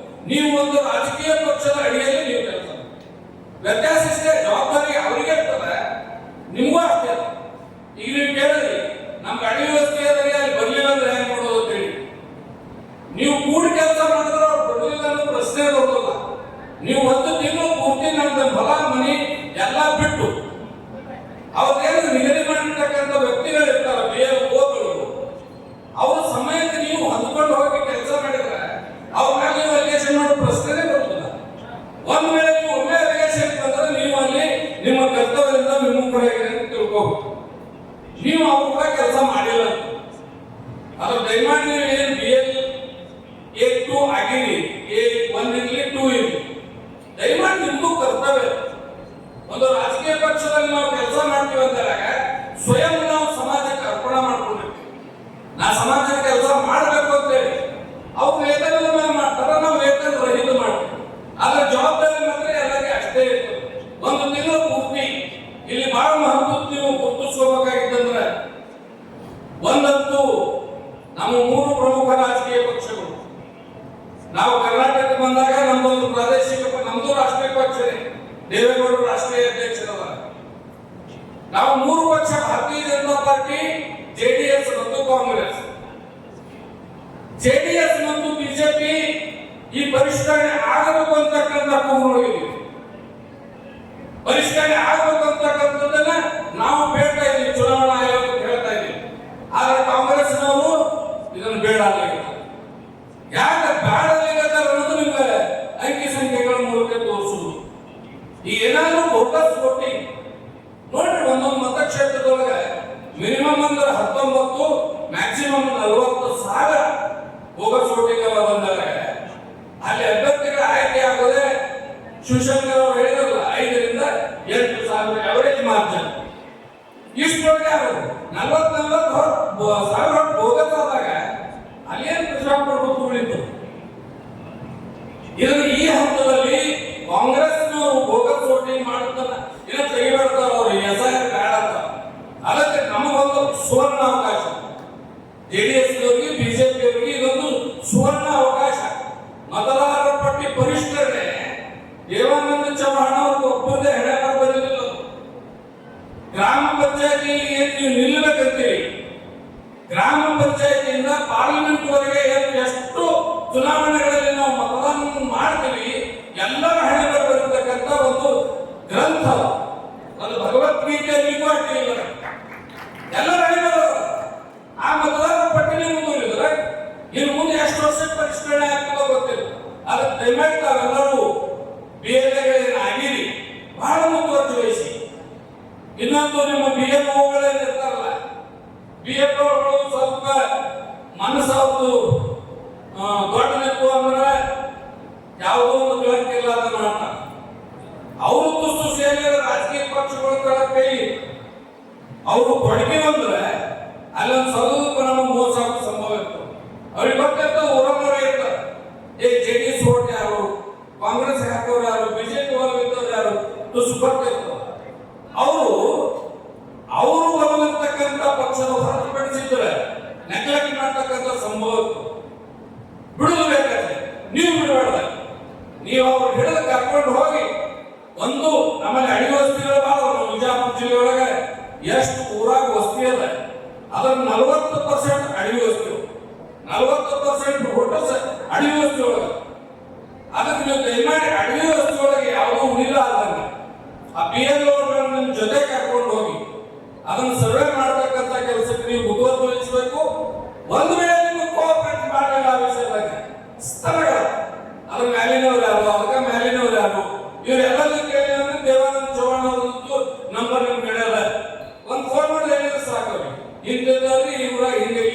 ನೀವು ಒಂದು ರಾಜಕೀಯ ಪಕ್ಷದ ಅಡಿಯಲ್ಲಿ ನೀವು ಕೆಲಸ ಮಾಡಿ. ವ್ಯತ್ಯಾಸ ಇಷ್ಟೇ, ಜವಾಬ್ದಾರಿ ಅವರಿಗೆ ಇರ್ತದೆ, ನಿಮಗೂ ಅಷ್ಟೇ. ಈಗ ನೀವು ಕೇಳಿದ್ರಿ ನಮ್ಮ ಗಾಡಿ ವ್ಯವಸ್ಥೆ ಅಲ್ಲಿ ಬರ್ಲಿಲ್ಲ ಅಂದ್ರೆ ಹೆಂಗ್ ಮಾಡೋದು ಅಂತ ಹೇಳಿ. ನೀವು ಕೂಡಿ ಕೆಲಸ ಮಾಡಿದ್ರೆ ಅವ್ರು ಬರ್ಲಿಲ್ಲ ಅನ್ನೋ ಪ್ರಶ್ನೆ ಬರೋಲ್ಲ. ನೀವು 1 ತಿಂಗಳು ಪೂರ್ತಿ ನನ್ನ ಹೊಲ ಮನಿ ಎಲ್ಲ ಬಿಟ್ಟು ಅವ್ರೇನು ನಿಗದಿ ಮಾಡಿರ್ತಕ್ಕಂಥ ವ್ಯಕ್ತಿಗಳು ಇರ್ತಾರ BLOಗಳು, ಅವ್ರ ಸಮಯಕ್ಕೆ ನೀವು ಹೊಂದ್ಕೊಂಡು ಹೋಗಿ ಕೆಲಸ ಮಾಡಿದ್ರೆ ಅವ್ರ ಮೇಲೆ ನೀವು ಅಲಿಗೇಷನ್ ಮಾಡೋ ಪ್ರಶ್ನೆನೇ ಬರುತ್ತಿಲ್ಲ. ಒಂದ್ ವೇಳೆ ನೀವು ಒಮ್ಮೆ ಅಲಿಗೇಷನ್ ಬಂದ್ರೆ ನೀವು ಅಲ್ಲಿ ನಿಮ್ಮ ಕರ್ತವ್ಯದಿಂದ ವಿಮುಖರಾಗಿದೆ ಅಂತ ತಿಳ್ಕೋಬಹುದು. ನೀವು ಅವ್ರ ಕೂಡ ಕೆಲಸ ಮಾಡಿಲ್ಲ. ಅದ್ರ ದಯಮಾಡಿ ನೀವು ಏನು BLA 2 ಆಗಿರಿ, A1 ಇರಲಿ 2 ಇರಲಿ, ದಯಮಾಡಿ ನಿಮ್ದು ಕರ್ತವ್ಯ. ಒಂದು ರಾಜಕೀಯ ಪಕ್ಷದಲ್ಲಿ ನಾವು ಕೆಲಸ ಮಾಡ್ತೀವಿ ಅಂದಾಗ ಸ್ವಯಂ ನಾವು ಸಮಾಜಕ್ಕೆ ಅರ್ಪಣೆ ಮಾಡ್ಕೊಂಡಿರ್ತೀವಿ. ನಾ ಸಮಾಜಕ್ಕೆ ಕೆಲಸ ಮಾಡಬೇಕು ಅಂತೇಳಿ ಅವ್ರು ವೇತನದ ಮೇಲೆ ಮಾಡ್ತಾರೆ, ನಾವು ವೇತನ ರಹಿತ ಮಾಡ್ತೀವಿ. ಆದ್ರೆ ಜವಾಬ್ದಾರಿ ಮಾತ್ರ ಎಲ್ಲರಿಗೆ ಅಷ್ಟೇ ಇರ್ತದೆ. 1 ತಿಂಗಳು ಪೂರ್ತಿ ಇಲ್ಲಿ ಬಹಳ ಮಹತ್ವದ ನೀವು ಗುರುತಿಸ್ಕೋಬೇಕಾಗಿದ್ದಂದ್ರೆ, ಒಂದಂತೂ ನಮ್ಮ 3 ಪ್ರಮುಖ ರಾಜಕೀಯ ಪಕ್ಷಗಳು. ನಾವು ಕರ್ನಾಟಕಕ್ಕೆ ಬಂದಾಗ ನಮ್ಮದೊಂದು ಪ್ರಾದೇಶಿಕ ನಮ್ದು ರಾಷ್ಟ್ರೀಯ ಪಕ್ಷನೇ, ದೇವೇಗೌಡರು ರಾಷ್ಟ್ರೀಯ ಅಧ್ಯಕ್ಷರವ. ನಾವು 3 ಪಕ್ಷ, ಭಾರತೀಯ ಜನತಾ ಪಾರ್ಟಿ, JDS ಮತ್ತು ಕಾಂಗ್ರೆಸ್. JDS ಮತ್ತು ಬಿಜೆಪಿ ಈ ಪರಿಷ್ಕರಣೆ ಆಗಬೇಕು ಅಂತಕ್ಕಂಥ ಕೂಗಿದ್ದೀವಿ. ಪರಿಷ್ಕರಣೆ ಆಗಬೇಕು ಅಂತಕ್ಕಂಥದ್ದನ್ನ ನಾವು ಬೇಡ್ತಾ ಇದ್ದೀವಿ, ಚುನಾವಣಾ ಆಯೋಗಕ್ಕೆ ಹೇಳ್ತಾ ಇದ್ದೀವಿ. ಆದ್ರೆ ಕಾಂಗ್ರೆಸ್ನವರು ಇದನ್ನು ಬೇಡ ಅನ್ನಲಿಕ್ಕೆ. ಯಾಕೆ ಬೇಡ ಅನ್ನೋದು ನಿಮ್ಗೆ ಅಂಕಿ ಸಂಖ್ಯೆಗಳ ಮೂಲಕ ತೋರಿಸುವುದು. ಈಗ ಏನಾದ್ರೂ ಬೋಗಸ್ ವೋಟಿಂಗ್ ನೋಡ್ರಿ, ಒಂದೊಂದು ಮತಕ್ಷೇತ್ರದೊಳಗೆ ಮಿನಿಮಮ್ ಅಂದ್ರೆ 19, ಮ್ಯಾಕ್ಸಿಮಮ್ 40,000 ಬೋಗಸ್ ವೋಟಿಂಗ್ ಬಂದಾಗ ಅಲ್ಲಿ ಅಭ್ಯರ್ಥಿಗಳ ಆಯ್ಕೆ ಆಗೋದೇ ಶಿವಶಂಕರ್ ಅವರು ಹೇಳಿದ್ರಲ್ಲ 5 ರಿಂದ 8,000 ಅವರೇಜ್ ಮಾರ್ಜಿನ್. ಒಳಗೆ ಯಾರು 40,000 ಬೋಗಸ್ ಆದಾಗ ಅಲ್ಲೇನು ಪ್ರೆಸಿಡೆಂಟ್ ಕೊಡ್ಬೇಕು ಉಳಿತು. ಇದನ್ನು ಈ ಹಂತದಲ್ಲಿ ಕಾಂಗ್ರೆಸ್ನವರು ಬೋಗಸ್ ವೋಟಿಂಗ್ ಮಾಡುತ್ತಲ್ಲ ಇದನ್ನ ತೆಗಿಬಾರ್ದಾರ ಅವರು ಎಸ್ಐಆರ್ ಬೇಡ ಅಂತ. ಅದಕ್ಕೆ ನಮಗೊಂದು ಸುವರ್ಣ ಅವಕಾಶ, ಜೆಡಿಎಸ್ ಅವರಿಗೆ ಬಿಜೆಪಿ ಅವರಿಗೆ ಇದೊಂದು ಸುವರ್ಣ ಅವಕಾಶ. ಮತದಾರರ ಪಟ್ಟಿ ಪರಿಷ್ಕರಣೆ ದೇವಾನಂದ ಚೌಹಾಣ್ ಅವ್ರಿಗೆ ಒಬ್ಬರದೇ ಹೆಡೆ ಬರಲಿಲ್ಲ. ಗ್ರಾಮ ಪಂಚಾಯತಿಯಲ್ಲಿ ಏನು ನೀವು ನಿಲ್ಲಬೇಕಂತೀರಿ, ಗ್ರಾಮ ಪಂಚಾಯತಿಯಿಂದ ಪಾರ್ಲಿಮೆಂಟ್ ವರೆಗೆ ಎಷ್ಟು ಚುನಾವಣೆಗಳಲ್ಲಿ ನಾವು ಮತದಾನ ಮಾಡ್ತೀವಿ ಎಲ್ಲರ ಹಣೆ ಬರತಕ್ಕಂಥ ಒಂದು ಗ್ರಂಥ ಅದು ಭಗವದ್ಗೀತೆಯಲ್ಲಿಗೂ ಅಡ್ಡಿಲ್ಲ. ಎಲ್ಲರ ಹಣೆ ಆ ಮತದಾರರ ಪಟ್ಟಿನೇ ಮುಂದುವರಿದ್ರೆ ಇನ್ನು ಮುಂದೆ ಎಷ್ಟು ವರ್ಷ ಪರಿಷ್ಕರಣೆ ಆಗ್ತದೋ ಗೊತ್ತಿಲ್ಲ. ಅದಕ್ಕೆ ದಯಮಾಡಿ ತಾವೆಲ್ಲರೂ BLA ಆಗಿರಿ, ಬಹಳ ಮುತುವರ್ಜಿ ವಹಿಸಿ. ಇನ್ನೊಂದು ನಿಮ್ಮ BLOಗಳೇನಿರ್ತಾರಲ್ಲ, BLOಗಳು ಸ್ವಲ್ಪ ಮನಸ್ಸು ದೊಡ್ಡನಿತ್ತು ಅಂದ್ರೆ ಯಾವುದೋ ಒಂದು ಗಳಿಲ್ಲ ಅದನ್ನ ಮಾಡ್ತಾರೆ. ಅವರು ತುಸು ಸೇರಿ ರಾಜಕೀಯ ಪಕ್ಷಗಳ ಕೈ ಅವರು ಕೊಡುಗೆ ಅಂದ್ರೆ ಅಲ್ಲೊಂದು ಸ್ವಲ್ಪ ನಮಗೆ ಮೋಸ ಆಗೋ ಸಂಭವ ಇತ್ತು. ಅವ್ರಿಗೆ ಗೊತ್ತಿರ್ತದೆ, ಊರನ್ನವರೇ ಇರ್ತಾರೆ. JDS ಓಟ್ ಯಾರು, ಕಾಂಗ್ರೆಸ್ ಹಾಕೋರು ಯಾರು, ಬಿಜೆಪಿ ಒಲವಿದ್ದವ್ರು ಯಾರು, ತುಸು ಗೊತ್ತಿರ್ತದೆ. ಅವರು ಒಲವಿರ್ತಕ್ಕಂಥ ಪಕ್ಷದ ಹೊರತುಪಡಿಸಿದ್ರೆ ನೆಗ್ಲೆಕ್ಟ್ ಮಾಡ್ತಕ್ಕಂಥ ಸಂಭವ ಇತ್ತು. ಬಿಡುದು ಬೇಕಾದ್ರೆ ನೀವು ಬಿಡಬಾರ್ದ, ನೀವು ಅವ್ರು ಹಿಡಿದು ಕರ್ಕೊಂಡು ಹೋಗಿ ಒಂದು ನಮ್ಮಲ್ಲಿ ಅಡಿ ವಸ್ತಿಗಳು ಬಾಳ ನಮ್ಮ ವಿಜಯಪುರ ಜಿಲ್ಲೆಯೊಳಗೆ ಎಷ್ಟು ಊರಾಗ ವಸ್ತಿ ಅದ ಅದನ್ನ 40% ಅಡಿ ವಸ್ತಿ, 40% ಹೋಟೆಲ್ಸ್ ಅಡಿ ವಸ್ತಿ ಒಳಗೆ. ಅದಕ್ಕೆ ನೀವು ದಯಮಾಡಿ ಅಡಿ ವಸ್ತಿ ಒಳಗೆ ಯಾವುದೂ ಉಳಿಲ್ಲ ಆದಂಗೆ ಆ BLO ನಿಮ್ಮ ಜೊತೆ ಕರ್ಕೊಂಡು ಹೋಗಿ ಅದನ್ನ ಸರ್ವೆ ಮಾಡತಕ್ಕಂಥ ಕೆಲಸಕ್ಕೆ ನೀವು ಮುತುವರ್ಜಿ ವಹಿಸಬೇಕು. ಒಂದು ವೇಳೆ ನಿಮ್ಗೆ ಕೋಆಪರೇಟ್ ಮಾಡಲಿಲ್ಲ ಆ ವಿಷಯದಾಗ ಸ್ಥಳಗಳು ಅದ್ರ ಮ್ಯಾಲಿನವ್ರು ಯಾರು, ಅದಕ್ಕೆ ಮ್ಯಾಲಿನವ್ರು ಯಾರು, ಇವರೆಲ್ಲರೂ ಕೇಳಿ ಅಂದ್ರೆ ದೇವಾನಂದ ಚೌಹಾಣ್ ಅವ್ರದ್ದು ನಂಬರ್ ನಿಮ್ಗೆ ನಡೆಯಲ್ಲ. ಒಂದು ಫೋನ್ ಮಾಡಿ ಹೇಳಿದ್ರೆ ಸಾಕು, ಹಿಂದಿದ್ದವ್ರಿಗೆ ಇವರ ಹಿಂಗೆ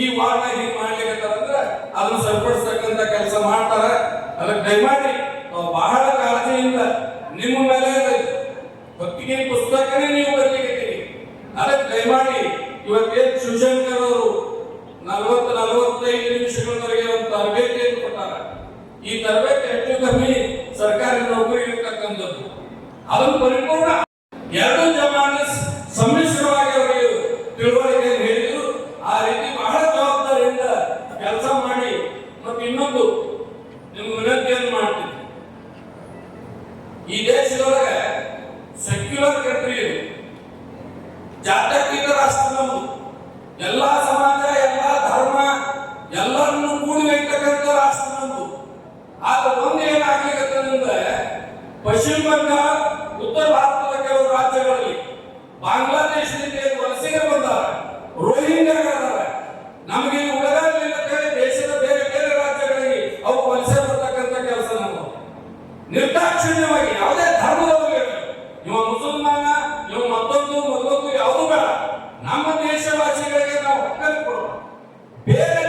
ಈ ವಾರ್ಡ್ನ ಹಿಂಗೆ ಮಾಡ್ಲಿಕ್ಕೆ ಅದನ್ನ ಸರಿಪಡಿಸ್ತಕ್ಕಂಥ ಕೆಲಸ ಮಾಡ್ತಾರೆ. ಅದಕ್ಕೆ ದಯಮಾಡಿ ಬಹಳ ಕಾಳಜಿಯಿಂದ ನಿಮ್ಮ ಮೇಲೆ ಭಕ್ತಿಗೆ ಪುಸ್ತಕನೇ ನೀವು ಬರಲಿಕ್ಕೆ. ಅದಕ್ಕೆ ದಯಮಾಡಿ ಇವತ್ತೇನು ಶಿವಶಂಕರ್ ಅವರು 40-45 ನಿಮಿಷಗಳವರೆಗೆ ಒಂದು ತರಬೇತಿಯನ್ನು ಕೊಟ್ಟಾರೆ. ಈ ತರಬೇತಿ ಹೆಚ್ಚು ಕಮ್ಮಿ ಸರ್ಕಾರಿ ನೌಕರಿ ಇರ್ತಕ್ಕಂಥದ್ದು. ಅದನ್ನು ಪರಿಪೂರ್ಣ ಎರಡು ಜಮಾನೆ ಸಮ್ಮಿಶ್ರವಾಗಿ ಅವರಿಗೆ ತಿಳುವಳಿಕೆಯನ್ನು ಹೇಳಿದ್ರು. ಆ ರೀತಿ ಬಹಳ ಜವಾಬ್ದಾರಿಯಿಂದ ಕೆಲಸ ಮಾಡಿ. ಮತ್ತು ಇನ್ನೊಂದು ನಿಮ್ಗೆ ವಿನಂತಿಯನ್ನು ಮಾಡ್ತೀನಿ, ಈ ದೇಶದೊಳಗೆ ಸೆಕ್ಯುಲರ್ ಕಂಟ್ರಿ ಇದು, ಜಾತ್ಯತೀತ ರಾಷ್ಟ್ರ ನಮ್ಮದು. ಎಲ್ಲಾ ಸಮಾಜ, ಎಲ್ಲಾ ಧರ್ಮ ಎಲ್ಲರನ್ನು ಕೂಡಿ ಇರ್ತಕ್ಕಂಥ ರಾಷ್ಟ್ರ ನಮ್ಮದು. ಆದ್ರೆ ಒಂದು ಏನಾಗ್ಲಿಕ್ಕೆ ಅಂದ್ರೆ ಪಶ್ಚಿಮ ಬಂಗಾಳ, ಉತ್ತರ ಭಾರತದ ಕೆಲವು ರಾಜ್ಯಗಳಲ್ಲಿ ಬಾಂಗ್ಲಾದೇಶದಿಂದ ವಲಸಿಗರು ಬಂದಾರೆ, ರೋಹಿಂಗ್ಯಾಗಳಿದ್ದಾರೆ. ನಮಗೆ ಉಳಗಾಗಲಿಲ್ಲ ದೇಶದ ಬೇರೆ ಬೇರೆ ರಾಜ್ಯಗಳಿಗೆ ಅವು ವಲಸೆ ಬರ್ತಕ್ಕಂಥ ಕೆಲಸ ನಾವು ನಿರ್ದಾಕ್ಷಿಣ್ಯವಾಗಿ ಯಾವುದೇ ಧರ್ಮದವರು ಇವ ಮುಸಲ್ಮಾನ, ಇವ ಮತ್ತೊಂದು ಯಾವುದೂ ಬೇಡ. ನಮ್ಮ ದೇಶವಾಸಿಗಳಿಗೆ ನಾವು ಹಕ್ಕನ್ನು ಕೊಡೋಣ. ಬೇರೆ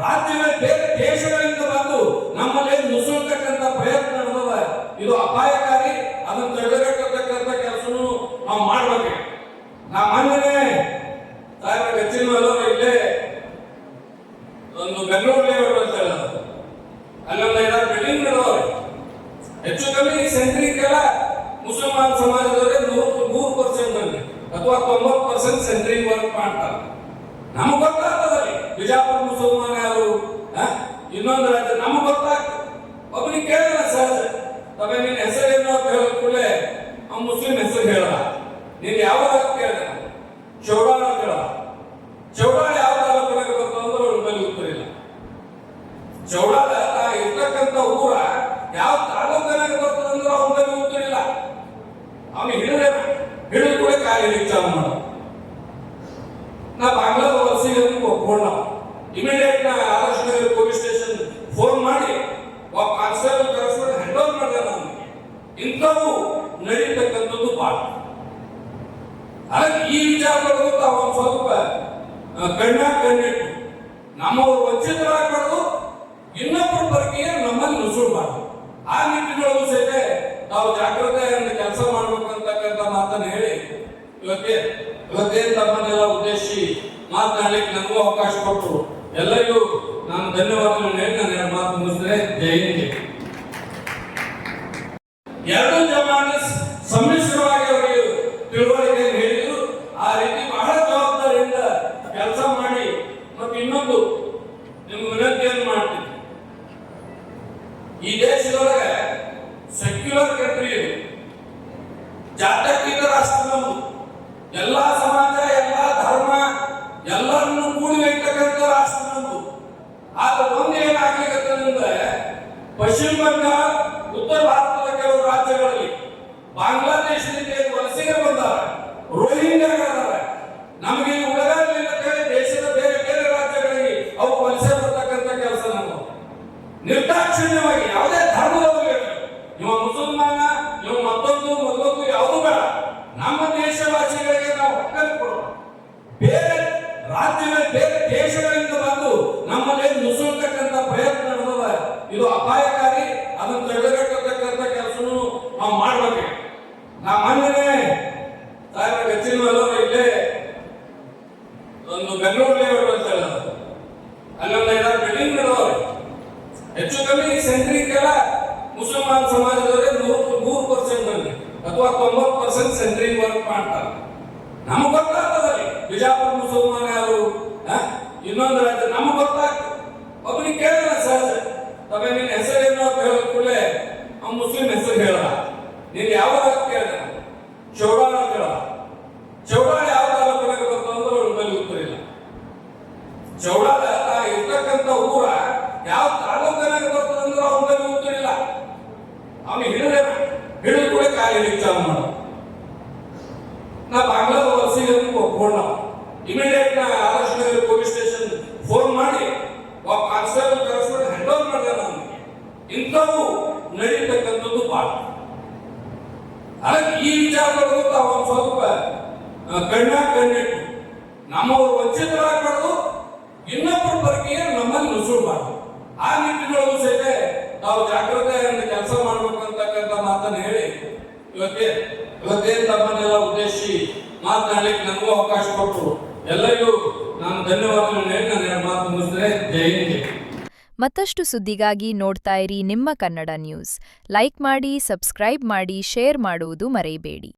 ರಾಜ್ಯಗಳ ಬೇರೆ ದೇಶಗಳಿಂದ ಬಂದು ನಮ್ಮಲ್ಲಿ ನುಸುಳ್ತಕ್ಕಂಥ ಪ್ರಯತ್ನ ನಡೆದದ, ಇದು ಅಪಾಯಕಾರಿ. ಅದನ್ನು ತಡೆಗಟ್ಟತಕ್ಕಂಥ ಕೆಲಸನೂ ನಾವು ಮಾಡ್ಬೇಕು. ನಾ ಮೊನ್ನೆ ಹೆಚ್ಚಿನ ಇಲ್ಲೇ ಒಂದು ಬೆಂಗಳೂರು ಲೇಔಟ್ ಅಂತ ಹೇಳೋದು, ಅಲ್ಲೊಂದು 5-6 ಬಿಲ್ಡಿಂಗ್ ನಡೆದವ್ರೆ. ಹೆಚ್ಚು ಕಮ್ಮಿ ಸೆಂಟ್ರಿಂಗ್ಗೆಲ್ಲ ಮುಸಲ್ಮಾನ್ ಸಮಾಜದವರೇ 100% ಅಥವಾ 90% ಸೆಂಟ್ರಿಂಗ್ ವರ್ಕ್ ಮಾಡ್ತಾರೆ. ನಮ್ಗೆ ಗೊತ್ತಾಗ್ತದಲ್ಲಿ ಬಿಜಾಪುರ ಮುಸಲ್ಮಾನ ಯಾರು, ಇನ್ನೊಂದು ರಾಜ್ಯ ನಮ್ಗೆ ಗೊತ್ತಾಗ್ತದೆ. ಒಬ್ಬನಿಗೆ ಕೇಳಿದ ಸಹಜ, ತಮ್ಮ ನಿನ್ನ ಹೆಸರೇನು ಅಂತ ಹೇಳಿದ ಕೂಡಲೇ ಅವ್ನು ಮುಸ್ಲಿಂ ಹೆಸರು ಹೇಳ. ನೀನು ಯಾವ ಕೇಳಿದ, ಚೌಡಾಳ ಅಂತ ಹೇಳ. ಚೌಡಾಳ ಯಾವ ತಾಲೂಕಿನಾಗ ಬರ್ತಂದ್ರೆ ಅವ್ರ ಮೇಲೆ ಉತ್ತರ ಇಲ್ಲ. ಚೌಡಾಳ ಇರ್ತಕ್ಕಂಥ ಊರ ಯಾವ ತಾಲೂಕಿನಾಗ ಬರ್ತದಂದ್ರೆ ಅವ್ರ ಮೇಲೆ ಉತ್ತರ ಇಲ್ಲ. ಅವನಿಗೆ ಹಿಡಿದು ಕೂಡ ಕಾಲಿಗೆ ಚಾಲು ಮಾಡ. ನಾ ಬಾಂಗ್ಲಾದ ವಲಸಿಗೆ ಒಪ್ಕೊಂಡ ಇಮಿಡಿಯೇಟ್ ನಾ ಆದರ್ಶ ನಗರ ಪೊಲೀಸ್ ಸ್ಟೇಷನ್ ಫೋನ್ ಮಾಡಿ ಕಾನ್ಸ್ಟೇಬಲ್ ಕರೆಸ್ಕೊಂಡು ಹ್ಯಾಂಡ್ ಓವರ್ ಮಾಡಿದೆ. ನಾನು ಇಂಥವು ನಡೀತಕ್ಕಂಥದ್ದು ಭಾಳ. ಅದಕ್ಕೆ ಈ ವಿಚಾರಗಳು ತಾವು ಒಂದು ಸ್ವಲ್ಪ ಕಣ್ಣಿಟ್ಟು ನಮ್ಮವರು ವಂಚಿತರಾಗಬಾರ್ದು, ಇನ್ನೊಬ್ಬರ ಬರಕಿಗೆ ನಮ್ಮಲ್ಲಿ ನುಸುಳಬಾರ್ದು. ಆ ನಿಟ್ಟಿನೊಳಗೂ ಸಹಿತ ತಾವು ಜಾಗೃತೆಯಿಂದ ಕೆಲಸ ಮಾಡಬೇಕು ಅಂತಕ್ಕಂಥ ಮಾತನ್ನು ಹೇಳಿ ಇವತ್ತೇನು ತಮ್ಮ ಕೊಟ್ಟರು. ಎಲ್ಲರಿಗೂ ನಾನು ಧನ್ಯವಾದಗಳನ್ನು ಹೇಳಿ ನಾನು ಎರಡು ಮಾತು ಮುಗಿಸಿದ್ರೆ ಜೈ ಹಿಂದ್. ಎರಡು ಜಮಾನೆ ಸಮ್ಮಿಶ್ರವಾಗಿ ಅವರಿಗೆ ತಿಳುವಳಿಕೆಯನ್ನು ಹೇಳಿದ್ರು. ಆ ರೀತಿ ಬಹಳ ಜವಾಬ್ದಾರಿಯಿಂದ ಕೆಲಸ ಮಾಡಿ. ಮತ್ತು ಇನ್ನೊಂದು ನಿಮ್ಗೆ ವಿನಂತಿಯನ್ನು ಮಾಡ್ತೀನಿ, ಈ ದೇಶದೊಳಗೆ ಸೆಕ್ಯುಲರ್ ಕಂಟ್ರಿ ಇದು, ಜಾತ್ಯತೀತ ರಾಷ್ಟ್ರ ನಮ್ಮದು. ಎಲ್ಲಾ ಸಮಾಜ, ಎಲ್ಲಾ ಧರ್ಮ ಎಲ್ಲರನ್ನು ಕೂಡಿ ಇರ್ತಕ್ಕಂಥ ರಾಷ್ಟ್ರ ನಮ್ಮದು. ಆದ್ರೆ ಒಂದು ಏನಾಗ್ಲಿಕ್ಕೆ ಅಂದ್ರೆ ಪಶ್ಚಿಮ ಬಂಗಾಳ, ಉತ್ತರ ಭಾರತದ ಕೆಲವು ರಾಜ್ಯಗಳಲ್ಲಿ ಬಾಂಗ್ಲಾದೇಶದಿಂದ ವಲಸಿಗೆ ಬಂದಾರ, ರೋಹಿಂಗ್ಯಾಗಳಾದಾರ. ನಮಗೆ ಉಳಗಾಗಲಿಲ್ಲ ದೇಶದ ಬೇರೆ ಬೇರೆ ರಾಜ್ಯಗಳಿಗೆ ಅವು ವಲಸೆ ಬರ್ತಕ್ಕಂಥ ಕೆಲಸ ನಮ್ಮದು. ನಿರ್ದಾಕ್ಷಿಣ್ಯವಾಗಿ ಯಾವುದೇ ಧರ್ಮದವರು ಇವ ಮುಸಲ್ಮಾನ, ಇವ ಮತ್ತೊಂದು ಯಾವುದು ಬೇಡ. ನಮ್ಮ ದೇಶವಾಸಿಗಳಿಗೆ ನಾವು ಹಕ್ಕನ್ನು ಕೊಡೋಣ. ಬೇರೆ ರಾಜ್ಯಗಳ, ಬೇರೆ ದೇಶಗಳಿಂದ ಬಂದು ನಮ್ಮಲ್ಲಿ ನುಸುಳ್ತಕ್ಕಂಥ ಪ್ರಯತ್ನ ನಡೆದದ. ಇದು ಅಪಾಯಕಾರಿ. ಅದನ್ನು ತಡೆಗಟ್ಟತಕ್ಕಂಥ ಕೆಲಸನೂ ನಾವು ಮಾಡ್ಬೇಕು. ನಾ ಮೊನ್ನೆ ಸಾಹೇಬ್ರ ಗಚ್ಚಿನಲ್ಲವರು ಇಲ್ಲೇ ಒಂದು ಬೆಂಗಳೂರು ಲೇಔಟ್ ಅಂತ ಹೇಳೋದು, ಅಲ್ಲೊಂದು 5-6 ಬಿಲ್ಡಿಂಗ್ ನಡೆದವ್ರೆ. ಹೆಚ್ಚು ಕಮ್ಮಿ ಸೆಂಟ್ರಿಂಗ್ಗೆಲ್ಲ ಮುಸಲ್ಮಾನ್ ಸಮಾಜದವರೇ 100% ಮಂದಿ ಅಥವಾ 90% ಸೆಂಟ್ರಿಂಗ್ ವರ್ಕ್ ಮಾಡ್ತಾರೆ. ನಮಗೆ ಗೊತ್ತಾಗ್ತದಲ್ಲಿ ಬಿಜಾಪುರ ಮುಸಲ್ಮಾನ ಯಾರು, ಇನ್ನೊಂದು ರಾಜ್ಯ ನಮಗೆ ಗೊತ್ತಾಗ್ತದೆ. ಒಬ್ಬನಿಗೆ ಕೇಳಿದ ಸಹಜ, ತಮ್ಮ ನಿನ್ನ ಹೆಸರೇನು ಅಂತ ಹೇಳಿದ ಕೂಡಲೇ ಅವ್ನು ಮುಸ್ಲಿಂ ಹೆಸರು ಹೇಳ. ನೀನು ಯಾವ ಕೇಳಿದ? ಚೌಡಾಳ ಕೇಳ. ಚೌಡಾಳ ಯಾವ ತಾಲೂಕಿನಾಗ ಬರ್ತಂದ್ರೆ ಅವ್ರ ಬಳಿ ಉತ್ತರ ಇಲ್ಲ. ಚೌಡಾಳ ಇರ್ತಕ್ಕಂಥ ಊರ ಯಾವ ತಾಲೂಕಿನಾಗ ಬರ್ತದಂದ್ರೆ ಅವ್ರ ಬಳಿ ಉತ್ತರ ಇಲ್ಲ. ಅವನು ಹಿಡಿದು ಕೂಡ ಕಾಲಿ ಚಾಲು ಮಾಡ. ನಾ ಬಾಂಗ್ಲಾದ ವಲಸಿಗೆ ಒಪ್ಕೊಂಡ. ಇಮಿಡಿಯೇಟ್ ನಾ ಆದರ್ಶ ಪೊಲೀಸ್ ಸ್ಟೇಷನ್ ಫೋನ್ ಮಾಡಿ ಕಾನ್ಸ್ಟೇಬಲ್ ಕರೆಸ್ಕೊಂಡು ಹ್ಯಾಂಡ್ ಓವರ್ ಮಾಡಿದೆ ನನಗೆ. ಇಂಥವು ನಡೀತಕ್ಕಂಥದ್ದು ಭಾಳ. ಅದಕ್ಕೆ ಈ ವಿಚಾರಗಳು ತಾವು ಒಂದು ಸ್ವಲ್ಪ ಕಣ್ಣಿಟ್ಟು ನಮ್ಮವರು ವಂಚಿತರಾಗಬಾರ್ದು, ಇನ್ನೊಬ್ಬರ ಬಗ್ಗೆ ನಮ್ಮಲ್ಲಿ ನುಸುಳಬಾರ್ದು. ಆ ನಿಟ್ಟಿನೊಳಗೂ ಸಹಿತ ನಾವು ಜಾಗೃತೆಯಿಂದ ಕೆಲಸ ಮಾಡಬೇಕು ಅಂತಕ್ಕಂಥ ಮಾತನ್ನು ಹೇಳಿ ಇವತ್ತೇನು ತಮ್ಮನ್ನೆಲ್ಲ ಉದ್ದೇಶಿಸಿ ಮಾತನಾಡಲಿಕ್ಕೆ ನನಗೂ ಅವಕಾಶ ಕೊಟ್ಟರು. ಎಲ್ಲರಿಗೂ ನಾನು ಧನ್ಯವಾದಗಳನ್ನು ಹೇಳಿ ನಾನು ಎರಡು ಮಾತು ಮುಗಿಸಿದ್ರೆ ಜೈ ಹಿಂದ್. ಮತ್ತಷ್ಟು ಸುದ್ದಿಗಾಗಿ ನೋಡ್ತಾ ಇರಿ ನಿಮ್ಮ ಕನ್ನಡ ನ್ಯೂಸ್. ಲೈಕ್ ಮಾಡಿ, ಸಬ್ಸ್ಕ್ರೈಬ್ ಮಾಡಿ, ಶೇರ್ ಮಾಡುವುದು ಮರೆಯಬೇಡಿ.